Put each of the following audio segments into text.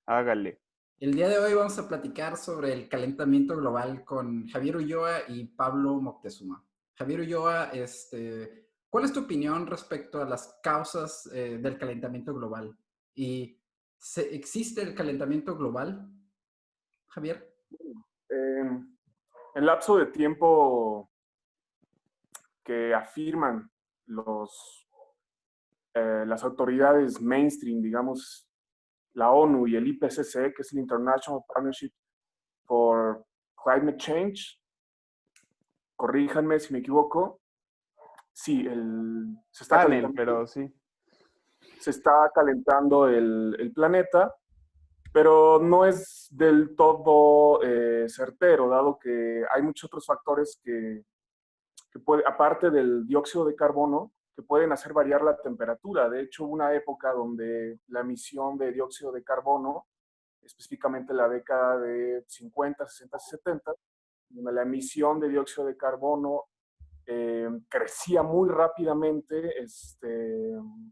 Hágale. El día de hoy vamos a platicar sobre el calentamiento global con Javier Ulloa y Pablo Moctezuma. Javier Ulloa, ¿cuál es tu opinión respecto a las causas del calentamiento global? ¿Y existe el calentamiento global, Javier? El lapso de tiempo que afirman las autoridades mainstream, digamos, la ONU y el IPCC, que es el International Partnership for Climate Change, corríjanme si me equivoco, sí, se está Panel, calentando, pero sí. se está calentando el planeta, pero no es del todo certero, dado que hay muchos otros factores que aparte del dióxido de carbono, que pueden hacer variar la temperatura. De hecho, hubo una época donde la emisión de dióxido de carbono, específicamente la década de 50, 60, 70, donde la emisión de dióxido de carbono crecía muy rápidamente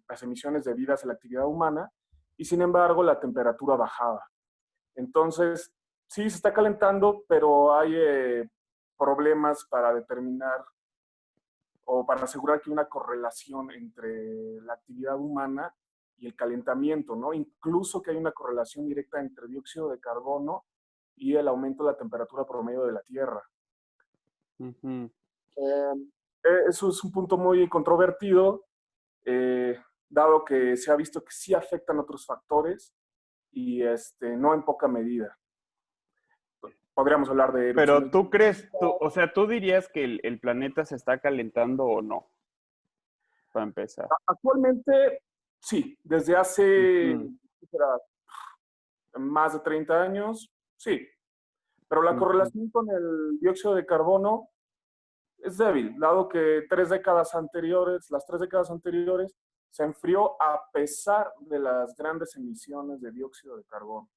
las emisiones debidas a la actividad humana y sin embargo la temperatura bajaba. Entonces, sí se está calentando, pero hay problemas para determinar o para asegurar que hay una correlación entre la actividad humana y el calentamiento, ¿no? Incluso que hay una correlación directa entre dióxido de carbono y el aumento de la temperatura promedio de la Tierra. Ujú. Eso es un punto muy controvertido, dado que se ha visto que sí afectan otros factores y no en poca medida. Podríamos hablar de Pero erupciones. tú crees, o sea, tú dirías que el planeta se está calentando o no, para empezar. Actualmente, sí, desde hace Ujú, más de 30 años, sí. Pero la ujú. correlación con el dióxido de carbono es débil, dado que las 3 décadas anteriores, se enfrió a pesar de las grandes emisiones de dióxido de carbono.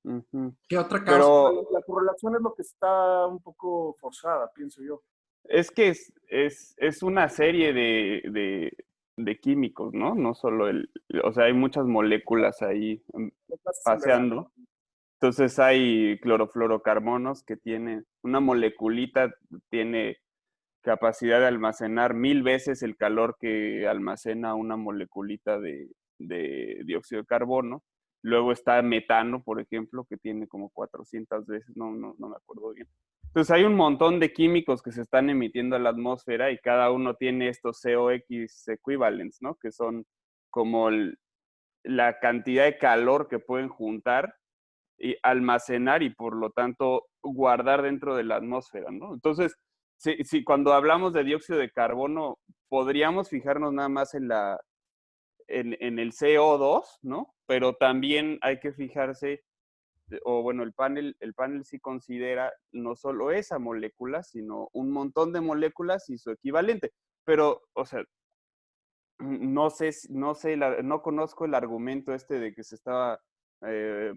Ujú. ¿Qué otra causa? Pero La correlación es lo que está un poco forzada, pienso yo. es que es una serie de químicos, ¿no? No solo o sea, hay muchas moléculas ahí Los gases paseando. invernaderos. Entonces hay clorofluorocarbonos que tienen, una moleculita tiene capacidad de almacenar 1000 veces el calor que almacena una moleculita de dióxido de carbono. Luego está metano, por ejemplo, que tiene como 400 veces, no me acuerdo bien. Entonces hay un montón de químicos que se están emitiendo a la atmósfera y cada uno tiene estos COX equivalents, ¿no? Que son como la cantidad de calor que pueden juntar y almacenar y por lo tanto guardar dentro de la atmósfera, ¿no? Entonces, si cuando hablamos de dióxido de carbono, podríamos fijarnos nada más en el CO2, ¿no? Pero también hay que fijarse, o bueno, el panel sí considera no solo esa molécula, sino un montón de moléculas y su equivalente. Pero, o sea, no conozco el argumento de que se estaba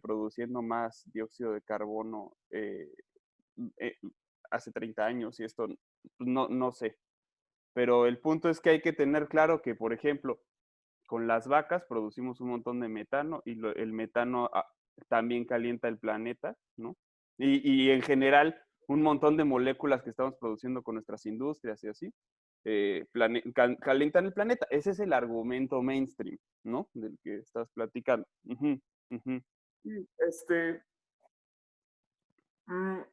produciendo más dióxido de carbono eh, hace 30 años y esto no sé. Pero el punto es que hay que tener claro que, por ejemplo, con las vacas producimos un montón de metano y el metano también calienta el planeta, ¿no? Y en general, un montón de moléculas que estamos produciendo con nuestras industrias y así, calientan el planeta. Ese es el argumento mainstream, ¿no? Del que estás platicando. Ujú, ujú. Sí,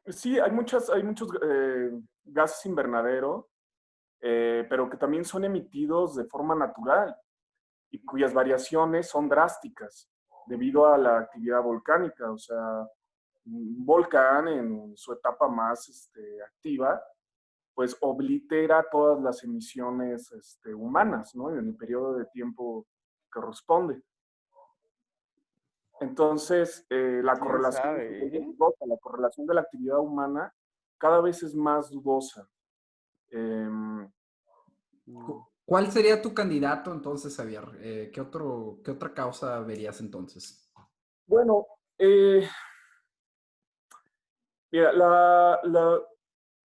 sí, hay muchos gases invernadero, pero que también son emitidos de forma natural y cuyas variaciones son drásticas debido a la actividad volcánica. O sea, un volcán en su etapa más activa, pues oblitera todas las emisiones humanas, ¿no? En el periodo de tiempo que corresponde. Entonces, la ¿Quién correlación es sabe, eh? dudosa, la correlación de la actividad humana cada vez es más dudosa. Eh, Mm. ¿Cuál sería tu candidato entonces, Javier? ¿Qué otra causa verías entonces? bueno, mira,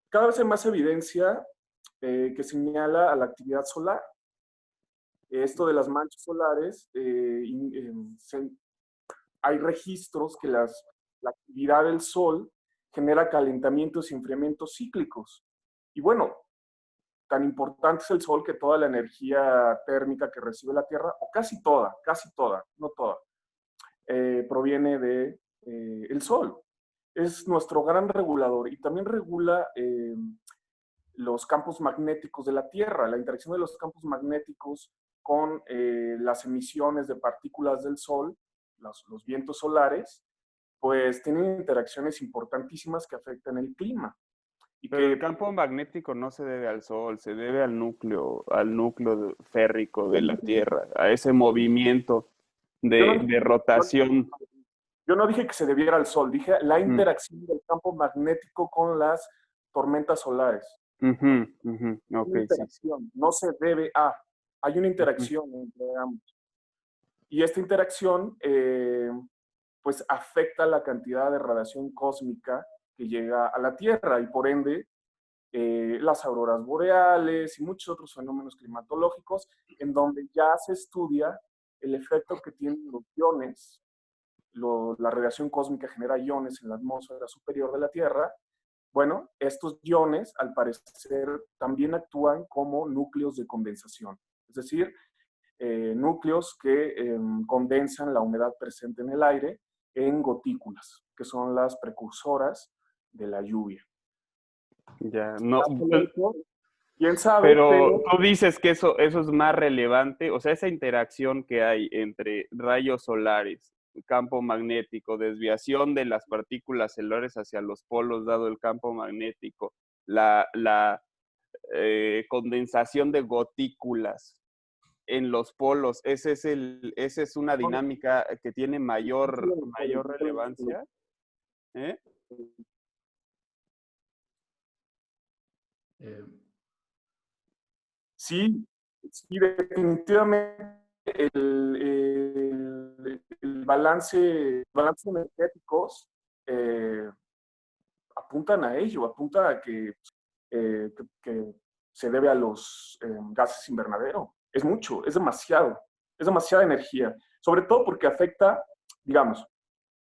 cada vez hay más evidencia que señala a la actividad solar. Esto de las manchas solares hay registros que la actividad del Sol genera calentamientos y enfriamientos cíclicos. Y bueno, tan importante es el Sol que toda la energía térmica que recibe la Tierra, o casi toda, no toda, proviene de el Sol. Es nuestro gran regulador y también regula los campos magnéticos de la Tierra, la interacción de los campos magnéticos con las emisiones de partículas del Sol, los vientos solares, pues tienen interacciones importantísimas que afectan el clima. Y Pero que, el campo magnético no se debe al Sol, se debe al núcleo férrico de la Tierra, a ese movimiento yo no, de rotación. yo no dije que se debiera al Sol, dije la Mm. interacción del campo magnético con las tormentas solares. Ujú, ujú. Ok, Una interacción, sí. no se debe a. Hay una Ujú. interacción entre ambos. Y esta interacción, pues, afecta la cantidad de radiación cósmica que llega a la Tierra y por ende las auroras boreales y muchos otros fenómenos climatológicos en donde ya se estudia el efecto que tienen los iones. La radiación cósmica genera iones en la atmósfera superior de la Tierra. Bueno, estos iones, al parecer, también actúan como núcleos de condensación, es decir, núcleos que condensan la humedad presente en el aire en gotículas, que son las precursoras de la lluvia. Ya, no, ¿Quién sabe? pero Pero tú dices que eso es más relevante, o sea, esa interacción que hay entre rayos solares, campo magnético, desviación de las partículas solares hacia los polos dado el campo magnético, la condensación de gotículas en los polos, esa es una dinámica que tiene mayor relevancia. ¿Eh? Eh, sí, sí, definitivamente el balance energéticos eh, apuntan a ello, apuntan a que se debe a los gases invernadero. Es mucho, es demasiada energía, sobre todo porque afecta, digamos,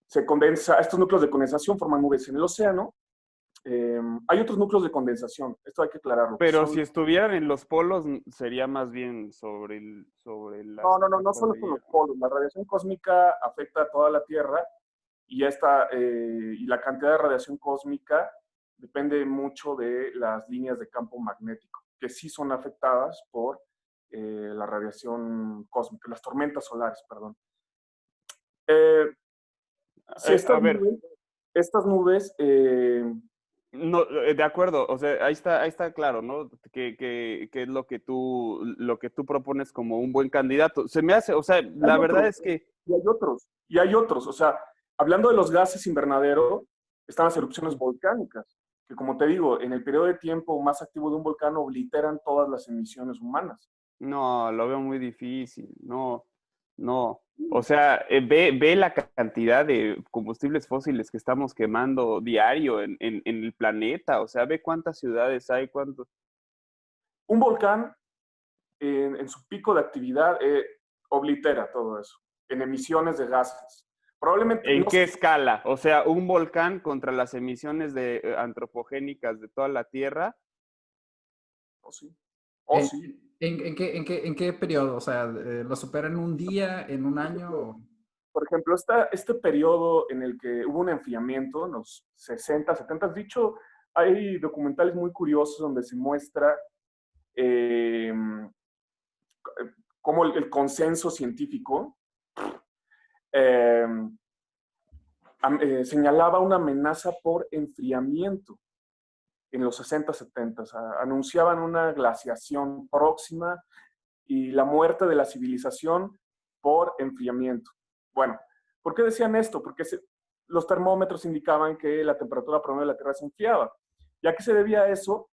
se condensa, estos núcleos de condensación forman nubes en el océano. Hay otros núcleos de condensación, esto hay que aclararlo. Pero Son, si estuvieran en los polos, sería más bien sobre las no capas solo de con los hielo. polos, la radiación cósmica afecta a toda la Tierra y la cantidad de radiación cósmica depende mucho de las líneas de campo magnético, que sí son afectadas por la radiación cósmica, las tormentas solares, perdón. Si A ver, estas nubes no, de acuerdo, o sea, ahí está claro, ¿no? Que es lo que tú propones como un buen candidato. Se me hace, o sea, hay la verdad otros, es que y hay otros. O sea, hablando de los gases invernadero, están las erupciones volcánicas, que como te digo, en el periodo de tiempo más activo de un volcán obliteran todas las emisiones humanas. no, lo veo muy difícil, no, no. O sea, ve la cantidad de combustibles fósiles que estamos quemando diario en el planeta, o sea, ve cuántas ciudades hay, cuántos. Un volcán en su pico de actividad oblitera todo eso, en emisiones de gases. Probablemente, ¿En no qué sé, escala? O sea, un volcán contra las emisiones antropogénicas de toda la Tierra. o sí, o ¿En, sí. en qué periodo? O sea, ¿lo supera en un día, en un año? Por ejemplo, este periodo en el que hubo un enfriamiento, en los 60, 70, dicho, hay documentales muy curiosos donde se muestra eh, cómo el consenso científico eh, señalaba una amenaza por enfriamiento en los 60, 70. O sea, anunciaban una glaciación próxima y la muerte de la civilización por enfriamiento. Bueno, ¿por qué decían esto? Porque los termómetros indicaban que la temperatura promedio de la Tierra se enfriaba. ¿Ya que se debía a eso?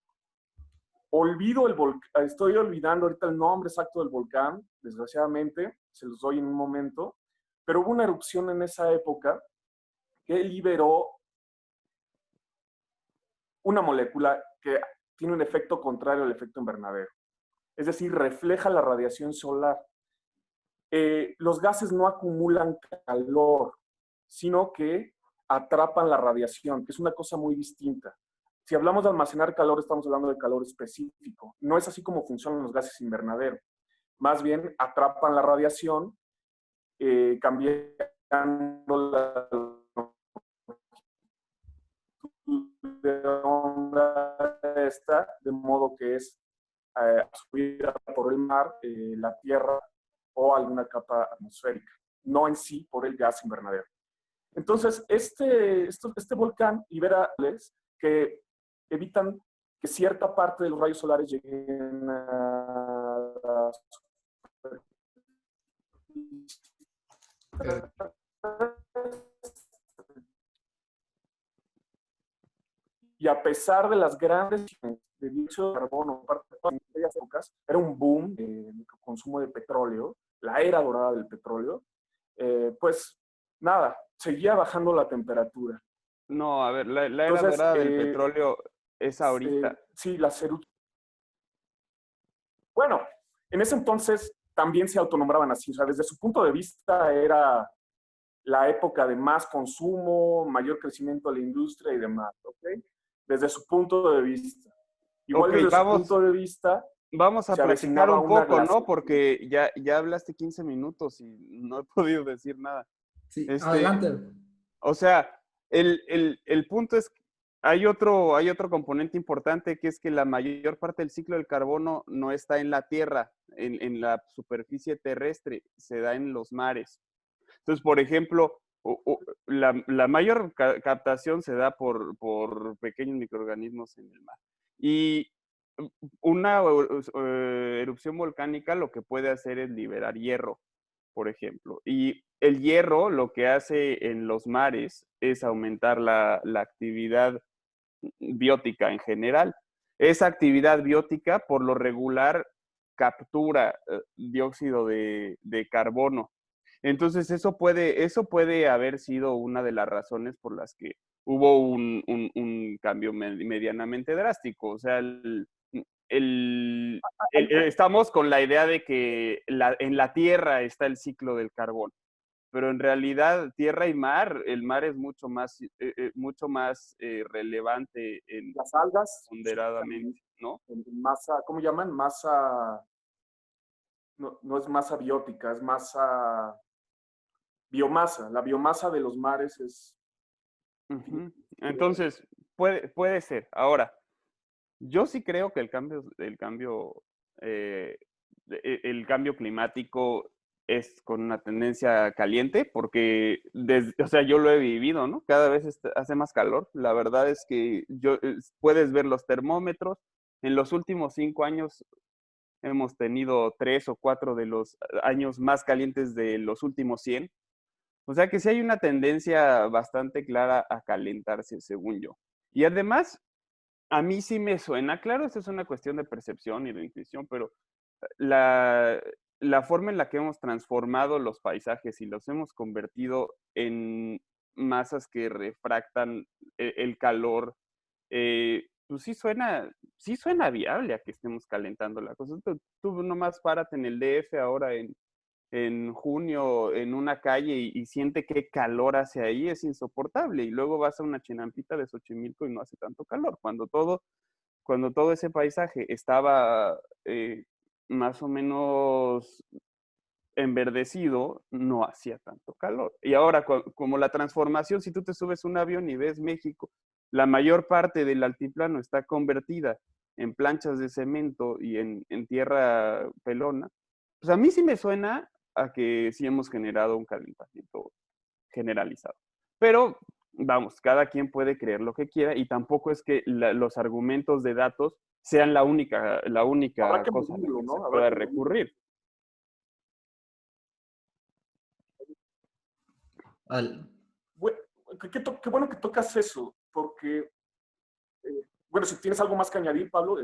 Estoy olvidando ahorita el nombre exacto del volcán, desgraciadamente, se los doy en un momento, pero hubo una erupción en esa época que liberó una molécula que tiene un efecto contrario al efecto invernadero. Es decir, refleja la radiación solar. Los gases no acumulan calor, sino que atrapan la radiación, que es una cosa muy distinta. Si hablamos de almacenar calor, estamos hablando de calor específico. No es así como funcionan los gases invernadero. Más bien atrapan la radiación, cambiando la de onda esta, de modo que es absorbida por el mar, la tierra o alguna capa atmosférica, no en sí por el gas invernadero. Entonces, este volcán libera que evitan que cierta parte de los rayos solares lleguen a la y a pesar de las grandes de dióxido de carbono, en aquellas épocas, era un boom de consumo de petróleo, la era dorada del petróleo, pues nada, seguía bajando la temperatura. No, a ver, la era Entonces, dorada del petróleo es ahorita. sí, las erupciones. Bueno, en ese entonces también se autonombraban así, o sea, desde su punto de vista era la época de más consumo, mayor crecimiento de la industria y demás, ¿ok? Desde su punto de vista. Igual Ok, desde su punto de vista, vamos a se platicar avecinaba un una poco, ¿no? glaciación. Porque ya hablaste 15 minutos y no he podido decir nada. Sí, adelante. O sea, el punto es, hay otro componente importante, que es que la mayor parte del ciclo del carbono no está en la Tierra, en la superficie terrestre, se da en los mares. Entonces, por ejemplo, la mayor captación se da por pequeños microorganismos en el mar. Y una erupción volcánica lo que puede hacer es liberar hierro, por ejemplo. Y el hierro lo que hace en los mares es aumentar la actividad biótica en general. Esa actividad biótica, por lo regular, captura dióxido de carbono. Entonces, eso puede haber sido una de las razones por las que hubo un cambio medianamente drástico. O sea, estamos con la idea de que en la Tierra está el ciclo del carbón, pero en realidad tierra y mar, el mar es mucho más relevante Las algas, ponderadamente, ¿no? en masa, ¿cómo llaman? Masa, no es masa biótica, es masa, biomasa. La biomasa de los mares es... Entonces, puede ser. Ahora, yo sí creo que el cambio climático es con una tendencia caliente, porque o sea, yo lo he vivido, ¿no? Cada vez hace más calor. La verdad es que puedes ver los termómetros. En los últimos 5 años hemos tenido 3 o 4 de los años más calientes de los últimos 100. O sea que sí hay una tendencia bastante clara a calentarse, según yo. Y además, a mí sí me suena, claro, esto es una cuestión de percepción y de intuición, pero la, la forma en la que hemos transformado los paisajes y los hemos convertido en masas que refractan el calor, pues sí suena viable a que estemos calentando la cosa. Tú nomás párate en el DF ahora en junio en una calle y siente qué calor hace ahí, es insoportable. Y luego vas a una Chinampa de Xochimilco y no hace tanto calor. Cuando todo ese paisaje estaba más o menos enverdecido, no hacía tanto calor. Y ahora, como la transformación, si tú te subes un avión y ves México, la mayor parte del altiplano está convertida en planchas de cemento y en tierra pelona, pues a mí sí me suena a que sí hemos generado un calentamiento generalizado. Pero vamos, cada quien puede creer lo que quiera y tampoco es que los argumentos de datos sean la única Habrá que cosa a la medirlo, que se ¿no? Habrá pueda que medirlo. recurrir. Qué bueno que tocas eso, porque, bueno, si tienes algo más que añadir, Pablo.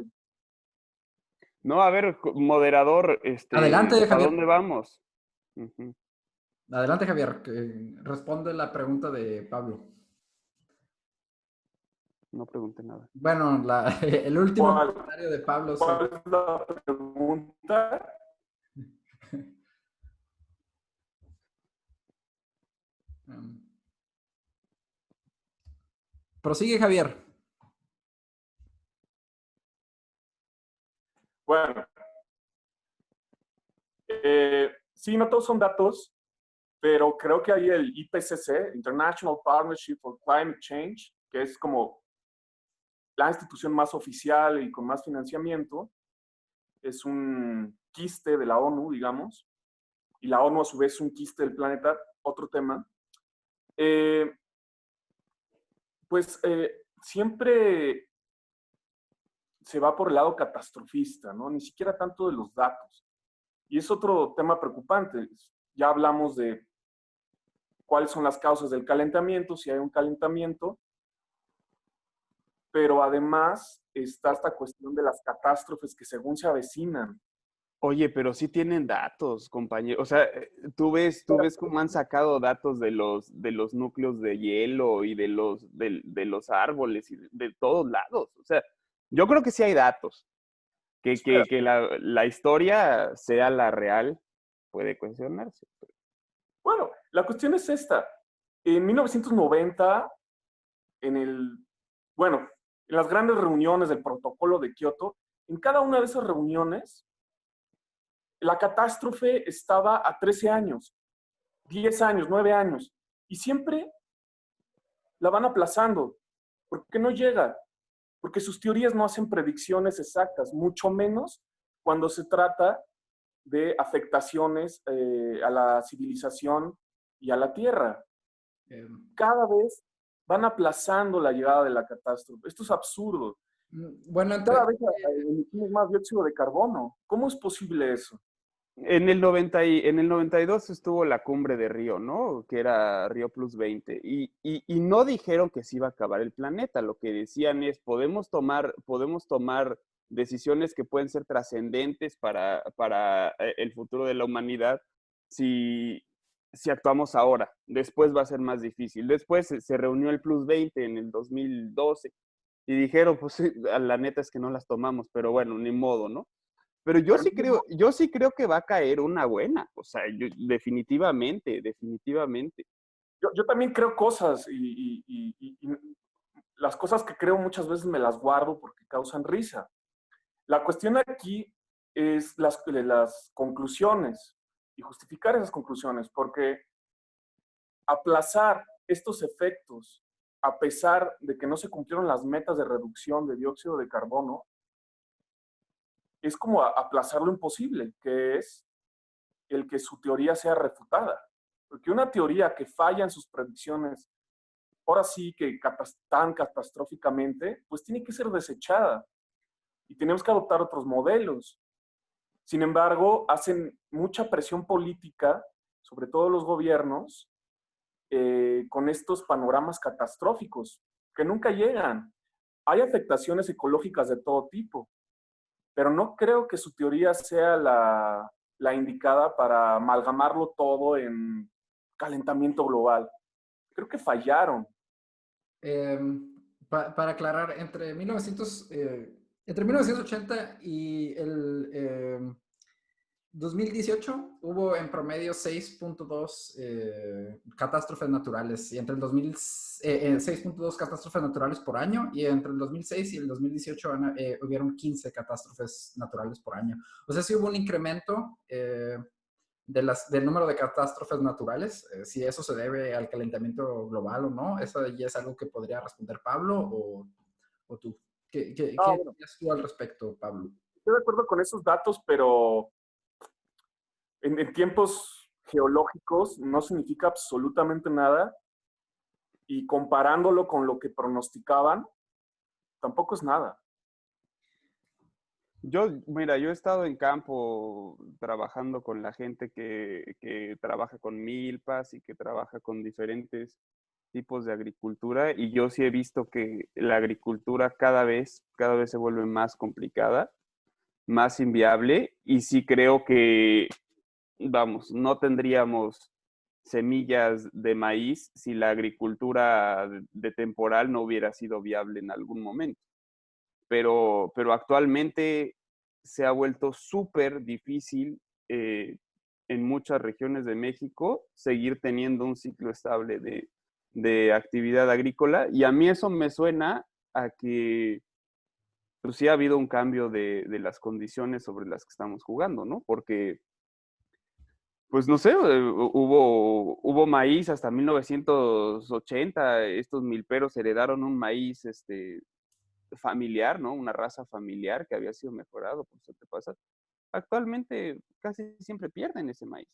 No, a ver, moderador, Adelante, ¿para Javier. dónde vamos? Uh-huh. Adelante, Javier. Responde la pregunta de Pablo. No pregunté nada. Bueno, el último comentario de Pablo. ¿Cuál es la pregunta? Prosigue, Javier. Bueno, sí, no todos son datos, pero creo que hay el IPCC, International Partnership for Climate Change, que es como la institución más oficial y con más financiamiento. Es un quiste de la ONU, digamos, y la ONU a su vez es un quiste del planeta, otro tema. Pues siempre se va por el lado catastrofista, ¿no? Ni siquiera tanto de los datos. Y es otro tema preocupante. Ya hablamos de cuáles son las causas del calentamiento, si hay un calentamiento, pero además está esta cuestión de las catástrofes que según se avecinan. Oye, pero sí tienen datos, compañero. O sea, tú ves cómo han sacado datos de los núcleos de hielo y de los árboles y de todos lados. O sea, yo creo que sí hay datos. Que la historia sea la real puede cuestionarse. Bueno, la cuestión es esta. En 1990, bueno, en las grandes reuniones del protocolo de Kioto, en cada una de esas reuniones, la catástrofe estaba a 13 años, 10 años, 9 años, y siempre la van aplazando, porque no llega, porque sus teorías no hacen predicciones exactas, mucho menos cuando se trata de afectaciones a la civilización y a la Tierra. Cada vez van aplazando la llegada de la catástrofe. Esto es absurdo. Bueno, Cada vez emitimos más dióxido de carbono. ¿Cómo es posible eso? En el 92 estuvo la cumbre de Río, ¿no? Que era Río Plus 20. Y no dijeron que se iba a acabar el planeta. Lo que decían es, podemos tomar decisiones que pueden ser trascendentes para el futuro de la humanidad si actuamos ahora. Después va a ser más difícil. Después se reunió el Plus 20 en el 2012 y dijeron, pues la neta es que no las tomamos, pero bueno, ni modo, ¿no? Pero yo sí creo que va a caer una buena, o sea, definitivamente, definitivamente. Yo también creo cosas y las cosas que creo muchas veces me las guardo porque causan risa. La cuestión aquí es las conclusiones y justificar esas conclusiones, porque aplazar estos efectos, a pesar de que no se cumplieron las metas de reducción de dióxido de carbono, es como aplazar lo imposible, que es el que su teoría sea refutada. Porque una teoría que falla en sus predicciones, ahora sí que tan catastróficamente, pues tiene que ser desechada y tenemos que adoptar otros modelos. Sin embargo, hacen mucha presión política, sobre todo los gobiernos, con estos panoramas catastróficos que nunca llegan. Hay afectaciones ecológicas de todo tipo, pero no creo que su teoría sea la indicada para amalgamarlo todo en calentamiento global. Creo que fallaron. Para aclarar, entre 1980 y el 2018 hubo en promedio 6.2 catástrofes naturales, y entre el 6.2 catástrofes naturales por año, y entre el 2006 y el 2018 hubieron 15 catástrofes naturales por año. O sea, sí hubo un incremento del número de catástrofes naturales, si eso se debe al calentamiento global o no. Eso ya es algo que podría responder Pablo o tú. ¿Qué Bueno, dirías tú al respecto, Pablo? estoy de acuerdo con esos datos, pero en tiempos geológicos no significa absolutamente nada y comparándolo con lo que pronosticaban, tampoco es nada. Mira, yo he estado en campo trabajando con la gente que trabaja con milpas y que trabaja con diferentes tipos de agricultura, y yo sí he visto que la agricultura cada vez se vuelve más complicada, más inviable, y sí creo que, vamos, no tendríamos semillas de maíz si la agricultura de temporal no hubiera sido viable en algún momento. Pero actualmente se ha vuelto súper difícil en muchas regiones de México seguir teniendo un ciclo estable de actividad agrícola, y a mí eso me suena a que pues, sí ha habido un cambio de las condiciones sobre las que estamos jugando, ¿no? Porque, pues no sé, hubo maíz hasta 1980, estos milperos heredaron un maíz familiar, ¿no? Una raza familiar que había sido mejorado por sus antepasados. Actualmente casi siempre pierden ese maíz.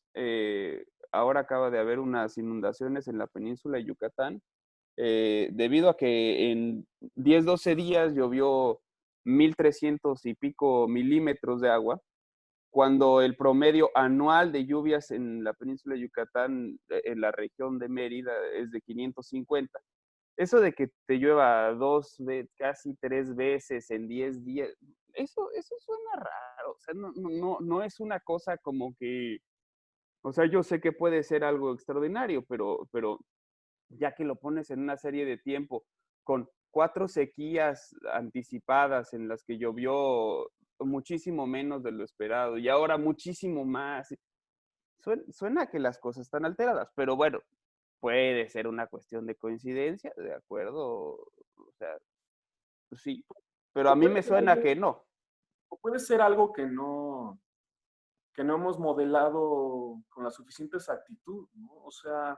Ahora acaba de haber unas inundaciones en la península de Yucatán, debido a que en 10, 12 días llovió 1,300 y pico milímetros de agua, cuando el promedio anual de lluvias en la península de Yucatán, en la región de Mérida, es de 550. Eso de que te llueva casi 3 veces en 10 días, eso suena raro. O sea, no es una cosa como que, o sea, yo sé que puede ser algo extraordinario, pero ya que lo pones en una serie de tiempo con 4 sequías anticipadas en las que llovió muchísimo menos de lo esperado y ahora muchísimo más, suena que las cosas están alteradas, pero bueno, puede ser una cuestión de coincidencia, ¿de acuerdo? O sea, pues sí, pero a O mí puede me ser suena algo, que no. o puede ser algo que no hemos modelado con la suficiente exactitud, ¿no? O sea,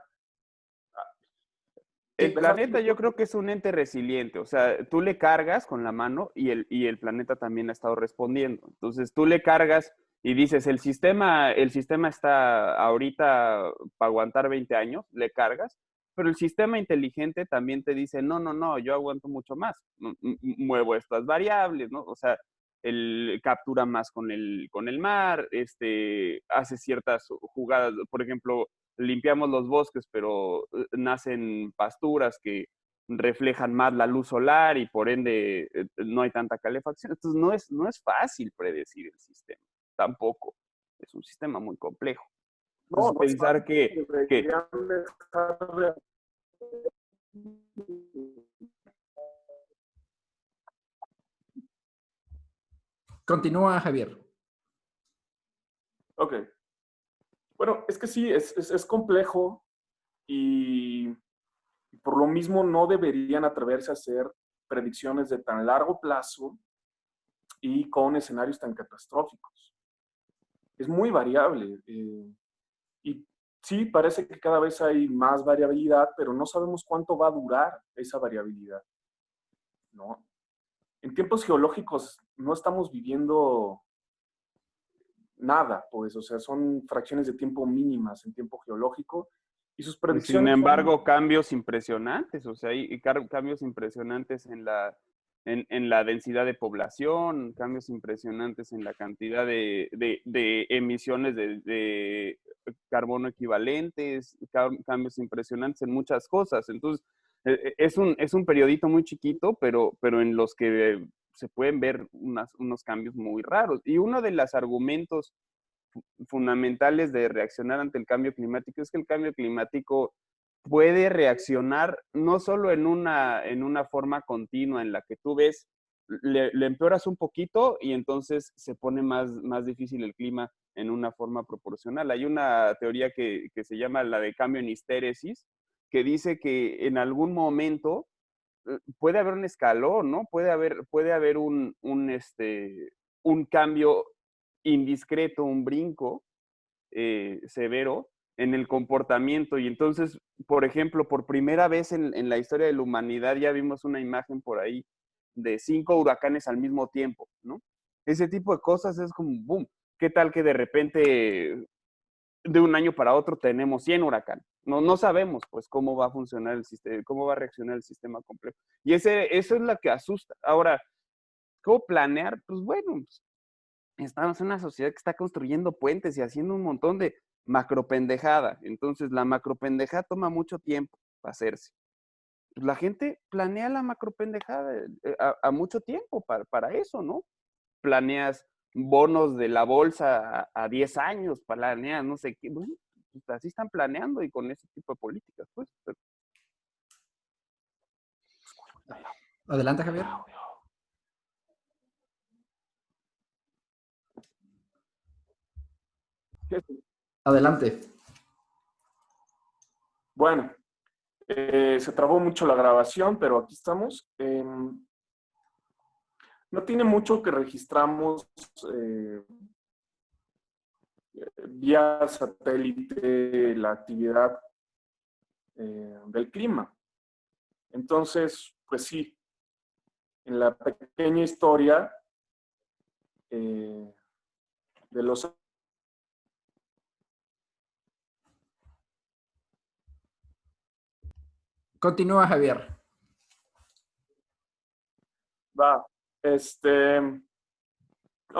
sí, El dejaste planeta de yo creo que es un ente resiliente, o sea, tú le cargas con la mano y el planeta también ha estado respondiendo. Entonces tú le cargas y dices, el sistema está ahorita para aguantar 20 años, le cargas, pero el sistema inteligente también te dice, no, no, no, yo aguanto mucho más, muevo estas variables, ¿no? O sea, él captura más con el mar, hace ciertas jugadas, por ejemplo, limpiamos los bosques, pero nacen pasturas que reflejan más la luz solar y por ende no hay tanta calefacción. Entonces no es fácil predecir el sistema, tampoco. Es un sistema muy complejo. no, Entonces no es pensar fácil, que deberían dejar de... Continúa, Javier. Ok. Bueno, es que sí, es complejo y por lo mismo no deberían atreverse a hacer predicciones de tan largo plazo y con escenarios tan catastróficos. Es muy variable. Y sí, parece que cada vez hay más variabilidad, pero no sabemos cuánto va a durar esa variabilidad, ¿no? En tiempos geológicos no estamos viviendo nada, pues, o sea, son fracciones de tiempo mínimas en tiempo geológico y sus y sin predicciones son... embargo, cambios impresionantes, o sea, hay cambios impresionantes en la densidad de población, cambios impresionantes en la cantidad de emisiones de carbono equivalentes, cambios impresionantes en muchas cosas. Entonces, es un periodito muy chiquito, pero en los que se pueden ver unos cambios muy raros. Y uno de los argumentos fundamentales de reaccionar ante el cambio climático es que el cambio climático puede reaccionar no solo en una forma continua en la que tú ves, le empeoras un poquito y entonces se pone más difícil el clima en una forma proporcional. Hay una teoría que se llama la de cambio en histéresis, que dice que en algún momento puede haber un escalón, ¿no? Puede haber un cambio indiscreto, un brinco severo en el comportamiento. Y entonces, por ejemplo, por primera vez en la historia de la humanidad ya vimos una imagen por ahí de 5 huracanes al mismo tiempo, ¿no? Ese tipo de cosas es como, boom, ¿qué tal que de repente de un año para otro tenemos 100 huracanes? No sabemos, pues, cómo va a funcionar el sistema, cómo va a reaccionar el sistema complejo. Y eso es lo que asusta. Ahora, ¿cómo planear? Pues bueno, pues, estamos en una sociedad que está construyendo puentes y haciendo un montón de macropendejada. Entonces, la macropendejada toma mucho tiempo para hacerse. Pues la gente planea la macropendejada a mucho tiempo para eso, ¿no? Planeas bonos de la bolsa a 10 años, planeas no sé qué. Bueno, pues así están planeando y con ese tipo de políticas, pues. Adelante, Javier. Adelante. Bueno, Se trabó mucho la grabación, pero aquí estamos. No tiene mucho que registramos vía satélite la actividad del clima. Entonces, pues sí, en la pequeña historia de los... Continúa, Javier. Va,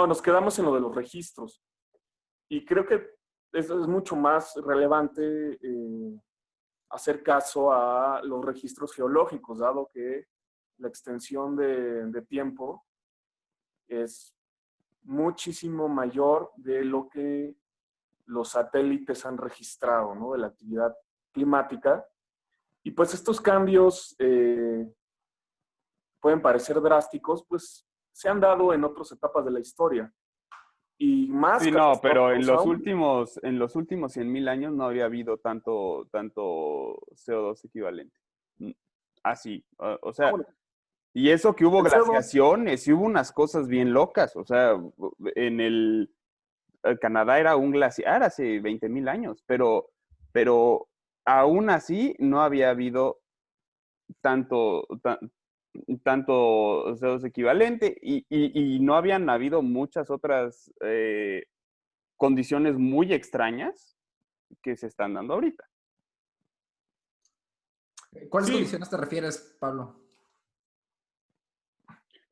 nos quedamos en lo de los registros. Y creo que eso es mucho más relevante hacer caso a los registros geológicos, dado que la extensión de tiempo es muchísimo mayor de lo que los satélites han registrado, ¿no? De la actividad climática. Y pues estos cambios pueden parecer drásticos, pues se han dado en otras etapas de la historia. Y más Sí, no, pero en los aún. últimos 100.000 años no había habido tanto CO2 equivalente. Así, o sea, Bueno, y eso que hubo el CO2, glaciaciones y hubo unas cosas bien locas, o sea, en el Canadá era un glaciar hace 20.000 años, pero aún así no había habido tanto, tanto CO2 equivalente y no habían habido muchas otras condiciones muy extrañas que se están dando ahorita. ¿Cuáles sí, condiciones te refieres, Pablo?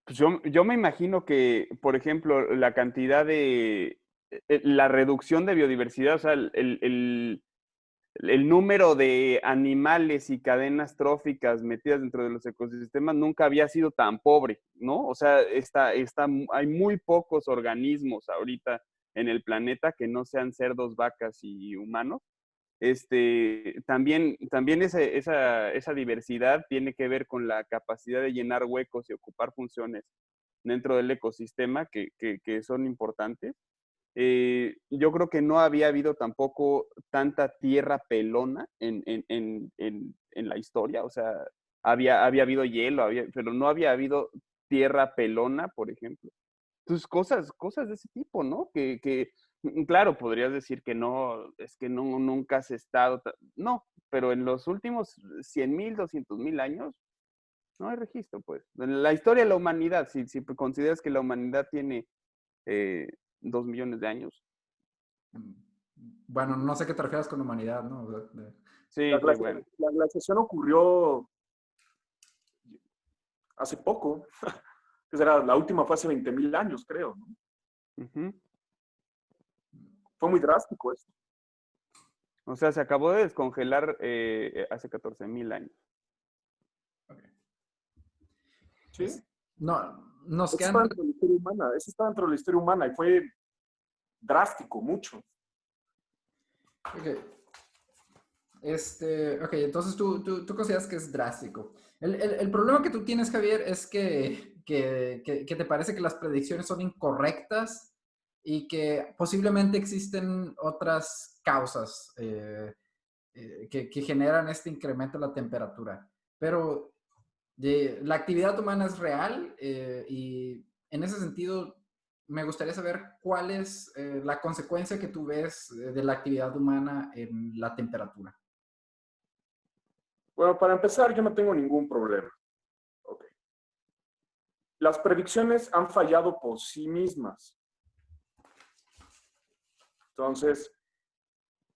Pues yo me imagino que, por ejemplo, la cantidad de, la reducción de biodiversidad, o sea, el número de animales y cadenas tróficas metidas dentro de los ecosistemas nunca había sido tan pobre, ¿no? O sea, hay muy pocos organismos ahorita en el planeta que no sean cerdos, vacas y humanos. También esa diversidad tiene que ver con la capacidad de llenar huecos y ocupar funciones dentro del ecosistema que son importantes. Yo creo que no había habido tampoco tanta tierra pelona en la historia, o sea, había habido hielo, pero no había habido tierra pelona, por ejemplo. Entonces, cosas de ese tipo, ¿no? Claro, podrías decir que no, es que no, nunca has estado, no, pero en los últimos 100.000, 200.000 años, no hay registro, pues. En la historia de la humanidad, si consideras que la humanidad tiene 2 millones de años. Bueno, no sé qué te refieres con humanidad, ¿no? Sí, sí, bueno. la glaciación ocurrió hace poco, que será, la última fue hace 20.000 años, creo, ¿no? Ujú. Fue muy drástico esto. O sea, se acabó de descongelar hace 14.000 años. ¿Sí? No, nos Eso está quedan... dentro de la historia humana, eso está dentro de la historia humana y fue drástico, mucho. Ok. Ok, entonces tú consideras que es drástico. El problema que tú tienes, Javier, es que te parece que las predicciones son incorrectas y que posiblemente existen otras causas que generan este incremento de la temperatura. Pero la actividad humana es real y en ese sentido me gustaría saber cuál es la consecuencia que tú ves de la actividad humana en la temperatura. Bueno, para empezar, yo no tengo ningún problema. Okay. Las predicciones han fallado por sí mismas. Entonces,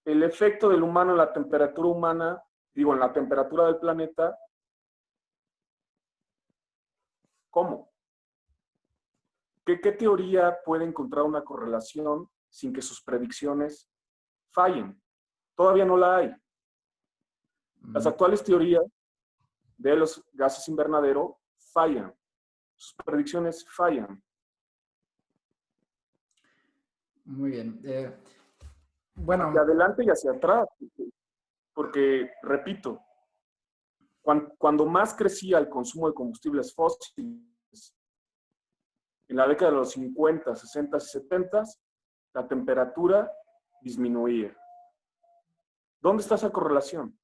el efecto del humano en la temperatura humana, digo, en la temperatura del planeta, ¿cómo? ¿Qué teoría puede encontrar una correlación sin que sus predicciones fallen? Todavía no la hay. Las actuales teorías de los gases invernadero fallan. Sus predicciones fallan. Muy bien. Bueno. Hacia adelante y hacia atrás. Porque, repito, cuando más crecía el consumo de combustibles fósiles, en la década de los 50, 60 y 70, la temperatura disminuía. ¿Dónde está esa correlación?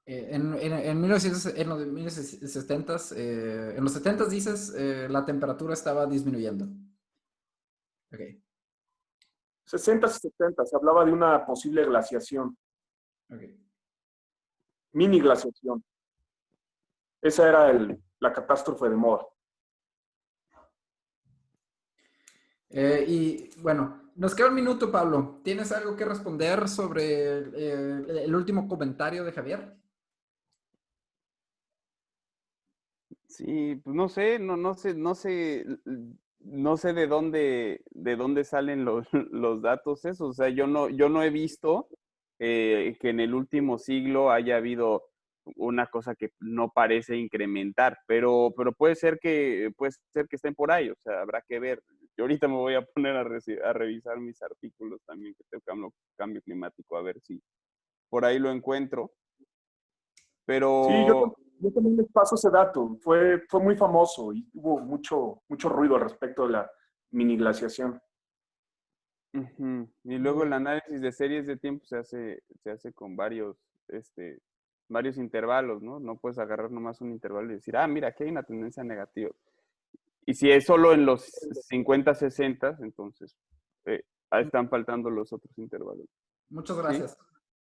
En 1900 en los 1970s, en los 70s dices, la temperatura estaba disminuyendo. Ok. 60s y 70s, se hablaba de una posible glaciación, Ok. mini glaciación. Esa era la catástrofe de moda. Y bueno, nos queda un minuto, Pablo. ¿Tienes algo que responder sobre el último comentario de Javier? Sí, pues no sé, no sé de dónde salen los, los datos esos. O sea, yo no he visto que en el último siglo haya habido una cosa que no parece incrementar, pero puede ser que estén por ahí, o sea, habrá que ver. Yo ahorita me voy a poner a revisar mis artículos también que tengo cambio climático, a ver si por ahí lo encuentro. Sí, Pero yo también les paso ese dato. Fue muy famoso y hubo mucho ruido al respecto de la mini glaciación. ujú. Y Muy luego el bien. análisis de series de tiempo se hace con varios intervalos, ¿no? No puedes agarrar nomás un intervalo y decir, ah, mira, aquí hay una tendencia negativa. Y si es solo en los 50, 60, entonces ahí están faltando los otros intervalos. Muchas ¿Sí? gracias.